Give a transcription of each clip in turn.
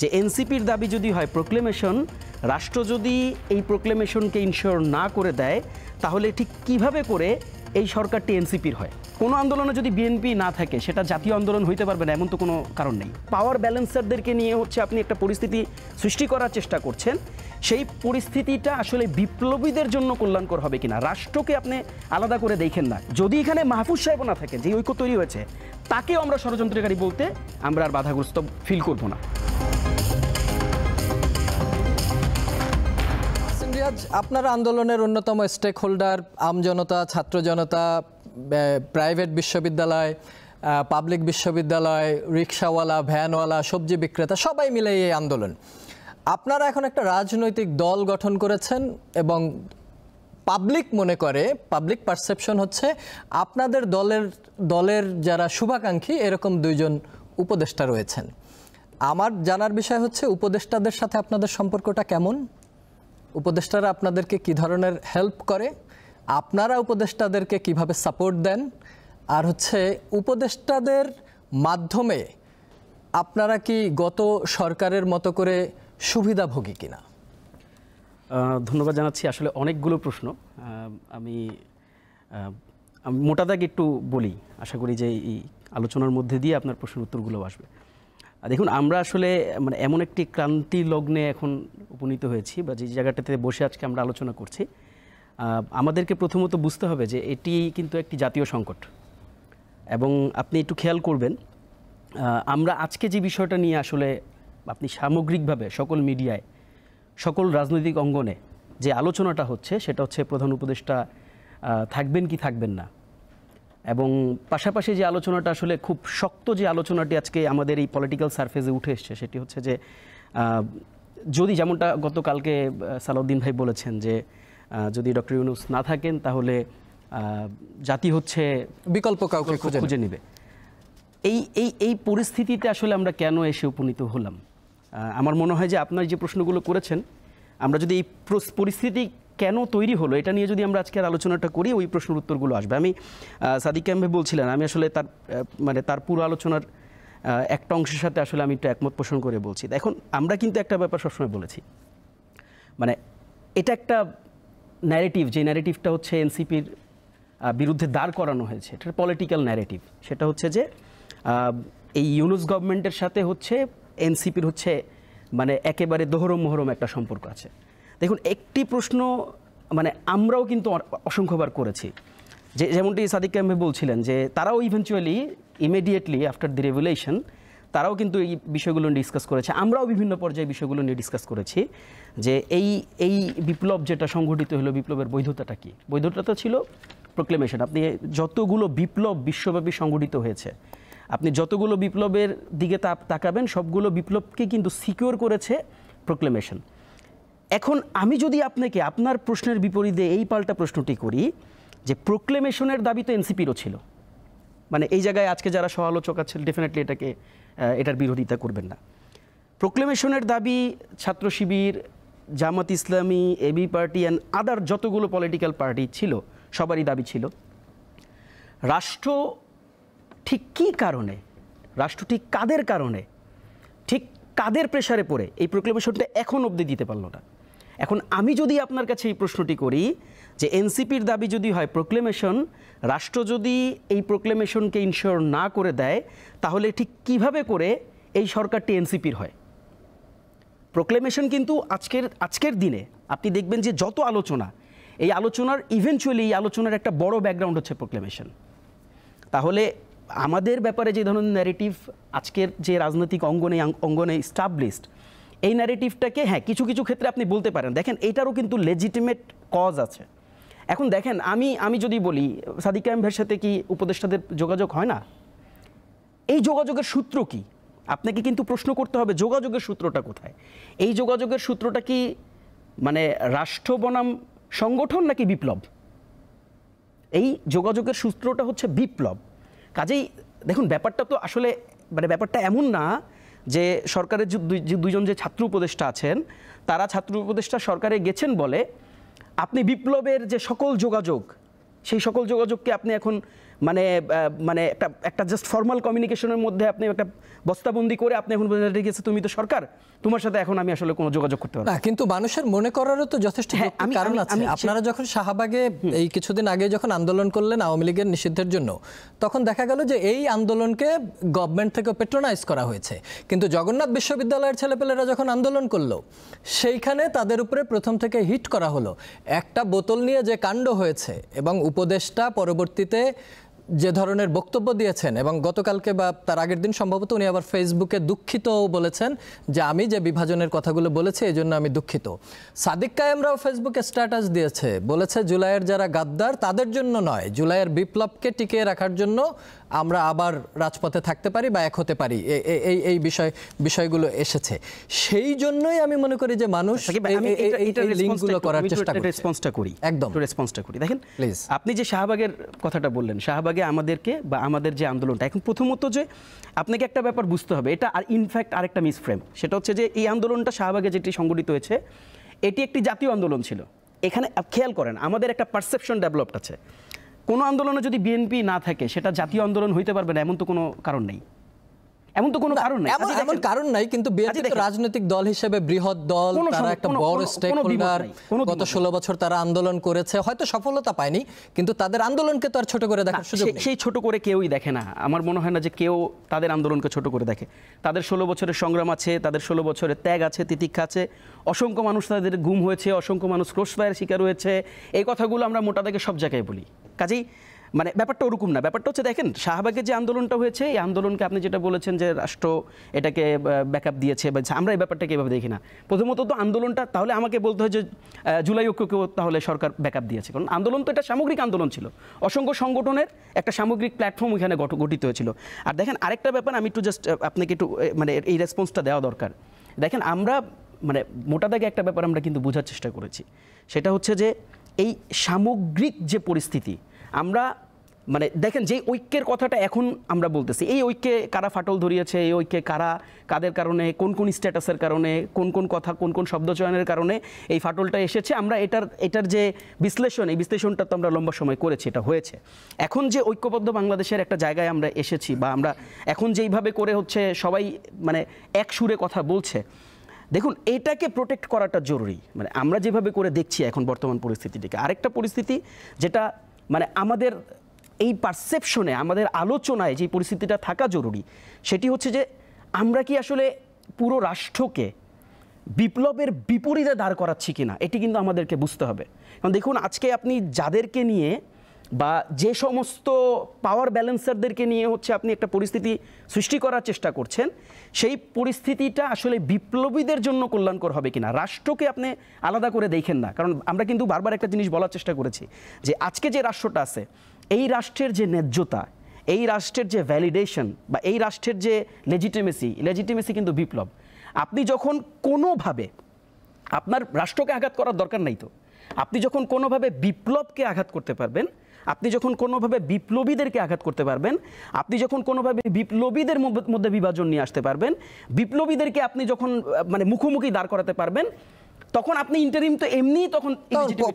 যে এনসিপির দাবি যদি হয় প্রোক্লেমেশন, রাষ্ট্র যদি এই প্রোক্লেমেশনকে ইনশিওর না করে দেয় তাহলে ঠিক কিভাবে করে এই সরকারটি এনসিপির হয়? কোনো আন্দোলনে যদি বিএনপি না থাকে সেটা জাতীয় আন্দোলন হইতে পারবে না, এমন তো কোনো কারণ নেই। পাওয়ার ব্যালেন্সারদেরকে নিয়ে হচ্ছে আপনি একটা পরিস্থিতি সৃষ্টি করার চেষ্টা করছেন। সেই পরিস্থিতিটা আসলে বিপ্লবীদের জন্য কল্যাণকর হবে কিনা রাষ্ট্রকে আপনি আলাদা করে দেখেন না। যদি এখানে মাহফুজ সাহেব না থাকেন, যে ঐক্য তৈরি হয়েছে, তাকেও আমরা ষড়যন্ত্রকারী বলতে আমরা আর বাধাগ্রস্ত ফিল করব না। আপনারা আন্দোলনের অন্যতম স্টেক হোল্ডার, আমজনতা, ছাত্র জনতা, প্রাইভেট বিশ্ববিদ্যালয়, পাবলিক বিশ্ববিদ্যালয়, রিক্সাওয়ালা, ভ্যানওয়ালা, সবজি বিক্রেতা, সবাই মিলে এই আন্দোলন। আপনারা এখন একটা রাজনৈতিক দল গঠন করেছেন এবং পাবলিক মনে করে, পাবলিক পারসেপশন হচ্ছে আপনাদের দলের যারা শুভাকাঙ্ক্ষী এরকম দুইজন উপদেষ্টা রয়েছেন। আমার জানার বিষয় হচ্ছে উপদেষ্টাদের সাথে আপনাদের সম্পর্কটা কেমন, উপদেষ্টারা আপনাদেরকে কি ধরনের হেল্প করে, আপনারা উপদেষ্টাদেরকে কিভাবে সাপোর্ট দেন, আর হচ্ছে উপদেষ্টাদের মাধ্যমে আপনারা কি গত সরকারের মতো করে সুবিধাভোগী কিনা? ধন্যবাদ জানাচ্ছি। আসলে অনেকগুলো প্রশ্ন। আমি মোটা দাগে একটু বলি, আশা করি যে এই আলোচনার মধ্যে দিয়ে আপনার প্রশ্নের উত্তরগুলো আসবে। দেখুন, আমরা আসলে মানে এমন একটি ক্রান্তি লগ্নে এখন উপনীত হয়েছি, বা যে জায়গাটাতে বসে আজকে আমরা আলোচনা করছি, আমাদেরকে প্রথমত বুঝতে হবে যে এটি কিন্তু একটি জাতীয় সংকট। এবং আপনি একটু খেয়াল করবেন, আমরা আজকে যে বিষয়টা নিয়ে আসলে আপনি সামগ্রিকভাবে সকল মিডিয়ায়, সকল রাজনৈতিক অঙ্গনে যে আলোচনাটা হচ্ছে, সেটা হচ্ছে প্রধান উপদেষ্টা থাকবেন কি থাকবেন না। এবং পাশাপাশি যে আলোচনাটা আসলে খুব শক্ত, যে আলোচনাটি আজকে আমাদের এই পলিটিক্যাল সারফেসে উঠে এসছে, সেটি হচ্ছে যে যদি, যেমনটা গতকালকে সালাউদ্দিন ভাই বলেছেন, যে যদি ডক্টর ইউনূস না থাকেন তাহলে জাতি হচ্ছে বিকল্প কাউকে খুঁজে নেবে। এই পরিস্থিতিতে আসলে আমরা কেন এসে উপনীত হলাম? আমার মনে হয় যে আপনার যে প্রশ্নগুলো করেছেন, আমরা যদি এই পরিস্থিতি কেন তৈরি হলো এটা নিয়ে যদি আমরা আজকের আলোচনাটা করি, ওই প্রশ্নের উত্তরগুলো আসবে। আমি সাদিক কায়েম ভাই বলছিলেন, আমি আসলে তার পুরো আলোচনার একটা অংশের সাথে আসলে আমি একটু একমত পোষণ করে বলছি। এখন আমরা কিন্তু একটা ব্যাপার সবসময় বলেছি, মানে এটা একটা ন্যারেটিভ, যে ন্যারেটিভটা হচ্ছে এনসিপির বিরুদ্ধে দাঁড় করানো হয়েছে, এটা পলিটিক্যাল ন্যারেটিভ। সেটা হচ্ছে যে এই ইউনূস গভর্নমেন্টের সাথে হচ্ছে এনসিপির হচ্ছে মানে একেবারে দোহরম মোহরম একটা সম্পর্ক আছে। দেখুন, একটি প্রশ্ন মানে আমরাও কিন্তু অসংখ্যবার করেছি, যে যেমনটি সাদিক কায়েম ভাই বলছিলেন, যে তারাও eventually immediately after the revolution তারাও কিন্তু এই বিষয়গুলো নিয়ে ডিসকাস করেছে। আমরাও বিভিন্ন পর্যায়ে বিষয়গুলো নিয়ে ডিসকাস করেছি, যে এই বিপ্লব যেটা সংঘটিত হলো, বিপ্লবের বৈধতাটা কী? বৈধতাটা ছিল প্রোক্লেমেশন। আপনি যতগুলো বিপ্লব বিশ্বব্যাপী সংঘটিত হয়েছে, আপনি যতগুলো বিপ্লবের দিকে তাকাবেন, সবগুলো বিপ্লবকে কিন্তু সিকিউর করেছে প্রোক্লেমেশন। এখন আমি যদি আপনাকে আপনার প্রশ্নের বিপরীতে এই পাল্টা প্রশ্নটি করি, যে প্রোক্লেমেশনের দাবি তো এনসিপিরও ছিল, মানে এই জায়গায় আজকে যারা সমালোচক আছেন ডেফিনেটলি এটার বিরোধিতা করবেন না। প্রোক্লেমেশনের দাবি ছাত্র শিবির, Jamaat Islami, AB party and other যতগুলো পলিটিক্যাল পার্টি ছিল, সবারই দাবি ছিল। রাষ্ট্র ঠিক কী কারণে, রাষ্ট্র ঠিক কাদের কারণে, ঠিক কাদের প্রেসারে পড়ে এই প্রোক্লেমেশনটা এখন অবধি দিতে পারলো না? এখন আমি যদি আপনার কাছে এই প্রশ্নটি করি, যে এনসিপির দাবি যদি হয় প্রোক্লেমেশন, রাষ্ট্র যদি এই প্রোক্লেমেশনকে ইনশিওর না করে দেয় তাহলে ঠিক কিভাবে করে এই সরকারটি এনসিপির হয়? প্রোক্লেমেশন কিন্তু আজকের দিনে আপনি দেখবেন যে যত আলোচনা, এই আলোচনার ইভেনচুয়ালি এই আলোচনার একটা বড় ব্যাকগ্রাউন্ড হচ্ছে প্রোক্লেমেশন। তাহলে আমাদের ব্যাপারে যে ধরনের ন্যারেটিভ আজকের যে রাজনৈতিক অঙ্গনে স্টাবলিশড, এই ন্যারেটিভটাকে হ্যাঁ কিছু কিছু ক্ষেত্রে আপনি বলতে পারেন, দেখেন এটারও কিন্তু লেজিটিমেট কজ আছে। এখন দেখেন, আমি যদি বলি সাদিক কায়েম ভাইয়ের সাথে কি উপদেষ্টাদের যোগাযোগ হয় না? এই যোগাযোগের সূত্র কি? আপনাকে কিন্তু প্রশ্ন করতে হবে যোগাযোগের সূত্রটা কোথায়? এই যোগাযোগের সূত্রটা কি মানে রাষ্ট্র বনাম সংগঠন নাকি বিপ্লব? এই যোগাযোগের সূত্রটা হচ্ছে বিপ্লব। কাজেই দেখুন, ব্যাপারটা তো আসলে মানে ব্যাপারটা এমন না যে সরকারের যে দুইজন যে ছাত্র উপদেষ্টা আছেন, তারা ছাত্র উপদেষ্টা সরকারে গেছেন বলে আপনি বিপ্লবের যে সকল যোগাযোগ, সেই সকল যোগাযোগকে আপনি এখন মানে মানে একটা জাস্ট ফর্মাল কমিউনিকেশনের মধ্যে আপনি একটা বস্তাবন্দি করে আপনি এখন বলতে গেছে তুমি তো সরকার, তোমার সাথে এখন আমি আসলে কোনো যোগাযোগ করতে পারবো না। কিন্তু মানুষের মনে করারও তো যথেষ্ট কারণ আছে। আপনারা যখন শাহবাগে এই কিছুদিন আগে যখন আন্দোলন করলেন আওয়ামী লীগের নিষিদ্ধের জন্য, তখন দেখা গেল যে এই আন্দোলনকে গভর্নমেন্ট থেকে পেট্রোনাইজ করা হয়েছে। কিন্তু জগন্নাথ বিশ্ববিদ্যালয়ের ছেলেপেলেরা যখন আন্দোলন করলো, সেইখানে তাদের উপরে প্রথম থেকে হিট করা হলো। একটা বোতল নিয়ে যে কাণ্ড হয়েছে, এবং উপদেষ্টা পরবর্তীতে যে ধরনের বক্তব্য দিয়েছেন, এবং গতকালকে বা তার আগের দিন সম্ভবত উনি আবার ফেসবুকে দুঃখিতও বলেছেন যে আমি যে বিভাজনের কথাগুলো বলেছি এই জন্য আমি দুঃখিত। সাদিক কায়েমরাও ফেসবুকে স্ট্যাটাস দিয়েছে, বলেছে জুলাইয়ের যারা গাদ্দার তাদের জন্য নয়, জুলাইয়ের বিপ্লবকে টিকিয়ে রাখার জন্য আমরা আবার রাজপথে থাকতে পারি বা এক হতে পারি, এই বিষয়গুলো এসেছে। সেই জন্যই আমি মনে করি যে মানুষ এই লিঙ্কগুলো করার চেষ্টা করে। রেসপন্সটা করি, একদম রেসপন্সটা করি। দেখেন প্লিজ, আপনি যে শাহবাগের কথাটা বললেন, শাহবাগে আমাদেরকে বা আমাদের যে আন্দোলনটা, এখন প্রথমত যে আপনাকে একটা ব্যাপার বুঝতে হবে, এটা আর ইনফ্যাক্ট আরেকটা মিসফ্রেম, সেটা হচ্ছে যে এই আন্দোলনটা শাহবাগে যেটি সংগঠিত হয়েছে এটি একটি জাতীয় আন্দোলন ছিল। এখানে খেয়াল করেন আমাদের একটা পারসেপশন ডেভেলপড আছে, কোনো আন্দোলনে যদি বিএনপি না থাকে সেটা জাতীয় আন্দোলন হইতে পারবে না, এমন তো কোনো কারণ নেই, এমন তো কোনো কারণ নেই, এমন কারণ নাই। কিন্তু বিএনপি তো রাজনৈতিক দল হিসেবে বৃহৎ দল, তারা একটা বড় স্টেক হোল্ডার, গত 16 বছর তারা আন্দোলন করেছে, হয়তো সফলতা পায়নি, কিন্তু তাদের আন্দোলনকে তো আর ছোট করে দেখার সুযোগ নেই। সেই ছোট করে কেউই দেখে না, আমার মনে হয় না যে কেউ তাদের আন্দোলনকে ছোট করে দেখে। তাদের 16 বছরের সংগ্রাম আছে, তাদের 16 বছরের ত্যাগ আছে, তিতিক্ষা আছে, অসংখ্য মানুষ তাদের গুম হয়েছে, অসংখ্য মানুষ ক্রসফায়ার শিকার হয়েছে, এই কথাগুলো আমরা মোটা দাগে সব জায়গায় বলি। কাজেই মানে ব্যাপারটা ওরকম না, ব্যাপারটা হচ্ছে দেখেন শাহবাগে যে আন্দোলনটা হয়েছে এই আন্দোলনকে আপনি যেটা বলেছেন যে রাষ্ট্র এটাকে ব্যাকআপ দিয়েছে, বা আমরা এই ব্যাপারটাকে এভাবে দেখি না। প্রথমত তো আন্দোলনটা, তাহলে আমাকে বলতে হয় যে জুলাই ঐক্যকেও তাহলে সরকার ব্যাকআপ দিয়েছে, কারণ আন্দোলন তো এটা সামগ্রিক আন্দোলন ছিল, অসংখ্য সংগঠনের একটা সামগ্রিক প্ল্যাটফর্ম এখানে গঠিত হয়েছিল। আর দেখেন আরেকটা ব্যাপার, আমি একটু জাস্ট আপনাকে একটু মানে এই রেসপন্সটা দেওয়া দরকার। দেখেন আমরা মানে মোটা দাগে একটা ব্যাপার আমরা কিন্তু বোঝার চেষ্টা করেছি, সেটা হচ্ছে যে এই সামগ্রিক যে পরিস্থিতি, আমরা মানে দেখেন যে ঐক্যের কথাটা এখন আমরা বলতেছি, এই ঐক্যে কারা ফাটল ধরিয়েছে, এই ঐক্যে কাদের কারণে, কোন কোন স্ট্যাটাসের কারণে, কোন কোন কথা, কোন কোন শব্দচয়নের কারণে এই ফাটলটা এসেছে, আমরা এটার যে বিশ্লেষণ, এই বিশ্লেষণটা তো আমরা লম্বা সময় করেছি, এটা হয়েছে। এখন যে ঐক্যবদ্ধ বাংলাদেশের একটা জায়গায় আমরা এসেছি, বা আমরা এখন যেইভাবে করে হচ্ছে সবাই মানে এক সুরে কথা বলছে, দেখুন এটাকে প্রোটেক্ট করাটা জরুরি। মানে আমরা যেভাবে করে দেখছি এখন বর্তমান পরিস্থিতিটিকে, আরেকটা পরিস্থিতি যেটা মানে আমাদের এই পারসেপশনে, আমাদের আলোচনায় যে পরিস্থিতিটা থাকা জরুরি, সেটি হচ্ছে যে আমরা কি আসলে পুরো রাষ্ট্রকে বিপ্লবের বিপরীতে দাঁড় করাচ্ছি কিনা, এটি কিন্তু আমাদেরকে বুঝতে হবে। কারণ দেখুন আজকে আপনি যাদেরকে নিয়ে বা যে সমস্ত পাওয়ার ব্যালেন্সারদেরকে নিয়ে হচ্ছে আপনি একটা পরিস্থিতি সৃষ্টি করার চেষ্টা করছেন, সেই পরিস্থিতিটা আসলে বিপ্লবীদের জন্য কল্যাণকর হবে কিনা, রাষ্ট্রকে আপনি আলাদা করে দেখেন না। কারণ আমরা কিন্তু বারবার একটা জিনিস বলার চেষ্টা করেছি যে আজকে যে রাষ্ট্রটা আছে, এই রাষ্ট্রের যে ন্যায্যতা, এই রাষ্ট্রের যে ভ্যালিডেশন, বা এই রাষ্ট্রের যে লেজিটিমেসি কিন্তু বিপ্লব। আপনি যখন কোনোভাবে আপনার রাষ্ট্রকে আঘাত করার দরকার নাই, তো আপনি যখন কোনোভাবে বিপ্লবকে আঘাত করতে পারবেন, আপনি যখন কোনোভাবে বিপ্লবীদেরকে আঘাত করতে পারবেন, আপনি যখন কোনোভাবে বিপ্লবীদের মধ্যে বিভাজন নিয়ে আসতে পারবেন, বিপ্লবীদেরকে আপনি যখন মানে মুখোমুখি দাঁড় করাতে পারবেন, তখন আপনি ইন্টারিম তো এমনি তখন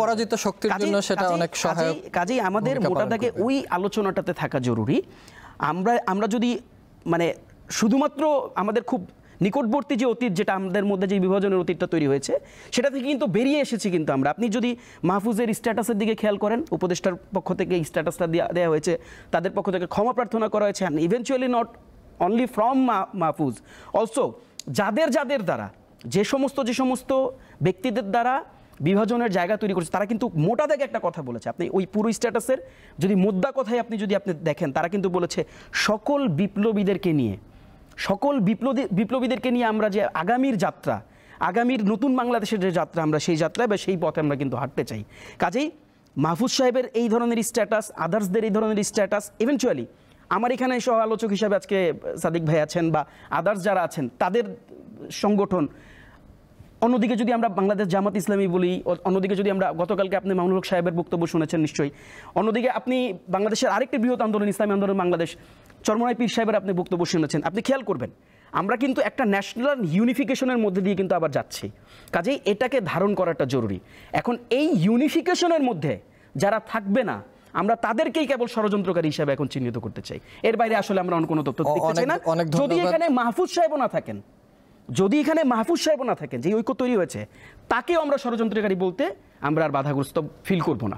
পরাজিত শক্তির জন্য সেটা অনেক সহায়ক। কাজেই আমাদের মোটা দাগে ওই আলোচনাটাতে থাকা জরুরি। আমরা যদি মানে শুধুমাত্র আমাদের খুব নিকটবর্তী যে অতীত, যেটা আমাদের মধ্যে যে বিভাজনের অতীতটা তৈরি হয়েছে, সেটা থেকে কিন্তু বেরিয়ে এসেছি। কিন্তু আপনি যদি মাহফুজের স্ট্যাটাসের দিকে খেয়াল করেন, উপদেষ্টার পক্ষ থেকে স্ট্যাটাসটা দেওয়া হয়েছে, তাদের পক্ষ থেকে ক্ষমা প্রার্থনা করা হয়েছে, and eventually not only from Mahfuz, also যাদের দ্বারা যে সমস্ত ব্যক্তিদের দ্বারা বিভাজনের জায়গা তৈরি করেছে, তারা কিন্তু মোটা দাগে একটা কথা বলেছে। আপনি ওই পুরো স্ট্যাটাসের যদি মোদ্দা কথায় আপনি দেখেন, তারা কিন্তু বলেছে সকল বিপ্লবীদেরকে নিয়ে আমরা যে আগামীর যাত্রা, আগামীর নতুন বাংলাদেশের যে যাত্রা, আমরা সেই যাত্রায় বা সেই পথে আমরা কিন্তু হাঁটতে চাই। কাজেই মাহফুজ সাহেবের এই ধরনের স্ট্যাটাস, আদার্সদের এই ধরনের স্ট্যাটাস, ইভেনচুয়ালি আমার এখানে সহ আলোচক হিসাবে আজকে সাদিক ভাই আছেন বা আদার্স যারা আছেন, তাদের সংগঠন, অন্যদিকে যদি আমরা বাংলাদেশ জামাত ইসলামী বলি, অন্যদিকে যদি আমরা গতকালকে আপনি মামুনুল হক সাহেবের বক্তব্য শুনেছেন নিশ্চয়ই, অন্যদিকে আপনি বাংলাদেশের আরেকটি বৃহৎ আন্দোলন ইসলামী আন্দোলন বাংলাদেশ, চরমনাই পীর সাহেবের আপনি বক্তব্য শুনেছেন, আপনি খেয়াল করবেন আমরা কিন্তু একটা ন্যাশনাল ইউনিফিকেশনের মধ্যে দিয়ে কিন্তু আবার যাচ্ছি। কাজেই এটাকে ধারণ করাটা জরুরি। এখন এই ইউনিফিকেশনের মধ্যে যারা থাকবে না, আমরা তাদেরকেই কেবল ষড়যন্ত্রকারী হিসেবে এখন চিহ্নিত করতে চাই। এর বাইরে আসলে আমরা অন্য কোনো তথ্য দেখতে চাই না। অনেক যদি ধন্যবাদ। এখানে মাহফুজ সাহেবও না থাকেন, যে ঐক্য তৈরি হয়েছে তাকেও আমরা ষড়যন্ত্রকারী বলতে আমরা আর বাধাগ্রস্ত ফিল করব না।